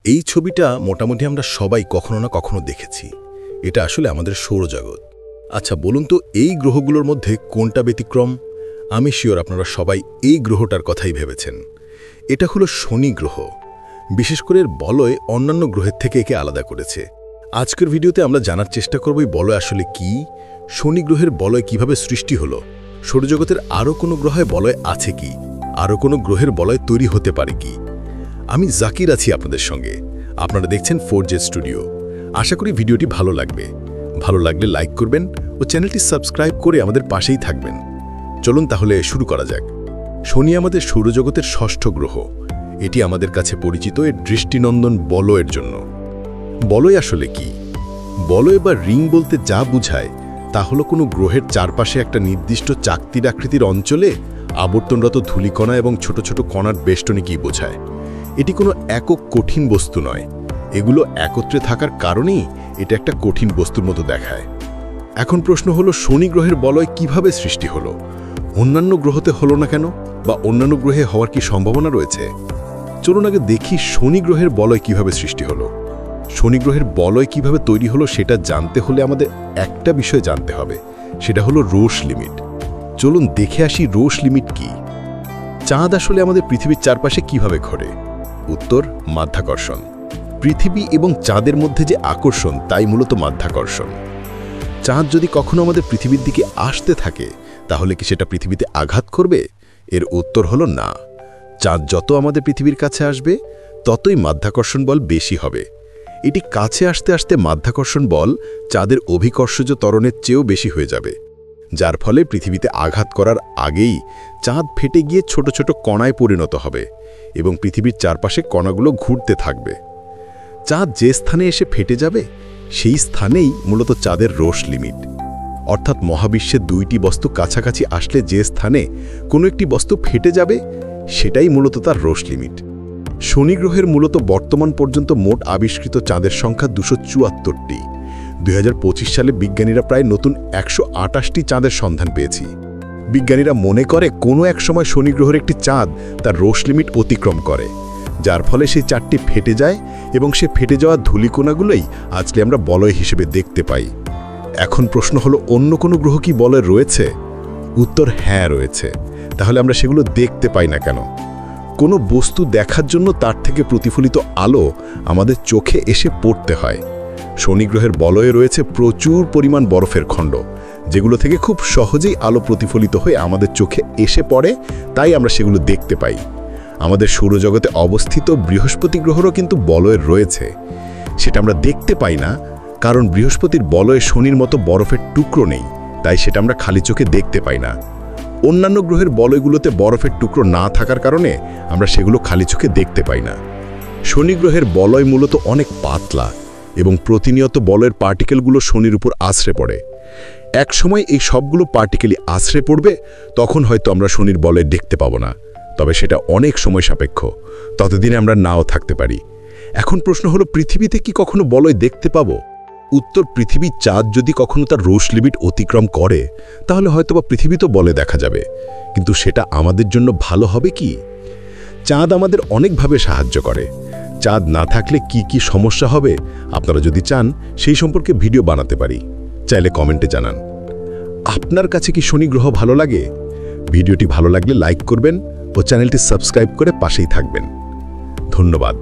এই ছবিটা মোটামুটি আমরা সবাই কখনো না কখনো দেখেছি। এটা আসলে আমাদের সৌরজগৎ। আচ্ছা বলুন তো, এই গ্রহগুলোর মধ্যে কোনটা ব্যতিক্রম? আমি শিওর আপনারা সবাই এই গ্রহটার কথাই ভেবেছেন। এটা হলো শনি গ্রহ। বিশেষ করে এর বলয় অন্যান্য গ্রহের থেকে একে আলাদা করেছে। আজকের ভিডিওতে আমরা জানার চেষ্টা করব এই বলয় আসলে কি, শনি গ্রহের বলয় কিভাবে সৃষ্টি হলো, সৌরজগতের আরও কোনো গ্রহে বলয় আছে কি, আরও কোনো গ্রহের বলয় তৈরি হতে পারে কি। আমি জাকির আছি আপনাদের সঙ্গে। আপনারা দেখছেন 4J স্টুডিও। আশা করি ভিডিওটি ভালো লাগবে। ভালো লাগলে লাইক করবেন ও চ্যানেলটি সাবস্ক্রাইব করে আমাদের পাশেই থাকবেন। চলুন তাহলে শুরু করা যাক। শনি আমাদের সৌরজগতের ষষ্ঠ গ্রহ। এটি আমাদের কাছে পরিচিত এর দৃষ্টিনন্দন বলয়ের জন্য। বলয় আসলে কি? বলয় বা রিং বলতে যা বোঝায় তা হলো কোনো গ্রহের চারপাশে একটা নির্দিষ্ট চাকতির আকৃতির অঞ্চলে আবর্তনরত ধূলিকণা এবং ছোট ছোট কণার বেষ্টনীকেই বোঝায়। এটি কোনো একক কঠিন বস্তু নয়। এগুলো একত্রে থাকার কারণেই এটা একটা কঠিন বস্তুর মতো দেখায়। এখন প্রশ্ন হলো, শনি গ্রহের বলয় কিভাবে সৃষ্টি হলো? অন্যান্য গ্রহতে হলো না কেন, বা অন্যান্য গ্রহে হওয়ার কি সম্ভাবনা রয়েছে? চলুন আগে দেখি শনি গ্রহের বলয় কিভাবে সৃষ্টি হলো। শনি গ্রহের বলয় কিভাবে তৈরি হলো সেটা জানতে হলে আমাদের একটা বিষয় জানতে হবে, সেটা হলো রোশ লিমিট। চলুন দেখে আসি রোশ লিমিট কি। চাঁদ আসলে আমাদের পৃথিবীর চারপাশে কিভাবে ঘোরে? উত্তর, মাধ্যাকর্ষণ। পৃথিবী এবং চাঁদের মধ্যে যে আকর্ষণ তাই মূলত মাধ্যাকর্ষণ। চাঁদ যদি কখনো আমাদের পৃথিবীর দিকে আসতে থাকে তাহলে কি সেটা পৃথিবীতে আঘাত করবে? এর উত্তর হলো না। চাঁদ যত আমাদের পৃথিবীর কাছে আসবে ততই মাধ্যাকর্ষণ বল বেশি হবে। এটি কাছে আসতে আসতে মাধ্যাকর্ষণ বল চাঁদের অভিকর্ষজ ত্বরণের চেয়েও বেশি হয়ে যাবে, যার ফলে পৃথিবীতে আঘাত করার আগেই চাঁদ ফেটে গিয়ে ছোট ছোট কণায় পরিণত হবে এবং পৃথিবীর চারপাশে কণাগুলো ঘুরতে থাকবে। চাঁদ যে স্থানে এসে ফেটে যাবে সেই স্থানেই মূলত চাঁদের রোশ লিমিট। অর্থাৎ মহাবিশ্বের দুইটি বস্তু কাছাকাছি আসলে যে স্থানে কোনো একটি বস্তু ফেটে যাবে সেটাই মূলত তার রোশ লিমিট। শনি গ্রহের মূলত বর্তমান পর্যন্ত মোট আবিষ্কৃত চাঁদের সংখ্যা 274টি। 2025 সালে বিজ্ঞানীরা প্রায় নতুন 128টি চাঁদের সন্ধান পেয়েছি। বিজ্ঞানীরা মনে করে কোনো এক সময় শনি গ্রহের একটি চাঁদ তার রোশ লিমিট অতিক্রম করে, যার ফলে সেই চাঁদটি ফেটে যায় এবং সে ফেটে যাওয়া ধূলিকণাগুলোই আজকে আমরা বলয় হিসেবে দেখতে পাই। এখন প্রশ্ন হলো, অন্য কোনো গ্রহ কি বলয় রয়েছে? উত্তর, হ্যাঁ রয়েছে। তাহলে আমরা সেগুলো দেখতে পাই না কেন? কোনো বস্তু দেখার জন্য তার থেকে প্রতিফলিত আলো আমাদের চোখে এসে পড়তে হয়। শনি গ্রহের বলয়ে রয়েছে প্রচুর পরিমাণ বরফের খণ্ড, যেগুলো থেকে খুব সহজেই আলো প্রতিফলিত হয়ে আমাদের চোখে এসে পড়ে, তাই আমরা সেগুলো দেখতে পাই। আমাদের সৌরজগতে অবস্থিত বৃহস্পতি গ্রহেরও কিন্তু বলয় রয়েছে। সেটা আমরা দেখতে পাই না, কারণ বৃহস্পতির বলয়ে শনির মতো বরফের টুকরো নেই, তাই সেটা আমরা খালি চোখে দেখতে পাই না। অন্যান্য গ্রহের বলয়গুলোতে বরফের টুকরো না থাকার কারণে আমরা সেগুলো খালি চোখে দেখতে পাই না। শনি গ্রহের বলয় মূলত অনেক পাতলা এবং প্রতিনিয়ত বলয়ের পার্টিকেলগুলো শনির উপর আছড়ে পড়ে। এক সময় এই সবগুলো পার্টিকেলই আছড়ে পড়বে, তখন হয়তো আমরা শনির বলয় দেখতে পাবো না। তবে সেটা অনেক সময় সাপেক্ষ, ততদিনে আমরা নাও থাকতে পারি। এখন প্রশ্ন হলো, পৃথিবীতে কি কখনো বলয় দেখতে পাবো? উত্তর, পৃথিবীর চাঁদ যদি কখনো তার রোশ লিমিট অতিক্রম করে তাহলে হয়তোবা পৃথিবীতেও বলয় দেখা যাবে, কিন্তু সেটা আমাদের জন্য ভালো হবে কি? চাঁদ আমাদের অনেকভাবে সাহায্য করে। চাঁদ না থাকলে কি কি সমস্যা হবে আপনারা যদি চান সেই সম্পর্কে ভিডিও বানাতে পারি, চাইলে কমেন্টে জানান। আপনার কাছে কি শনি গ্রহ ভালো লাগে? ভিডিওটি ভালো লাগলে লাইক করবেন ও চ্যানেলটি সাবস্ক্রাইব করে পাশেই থাকবেন। ধন্যবাদ।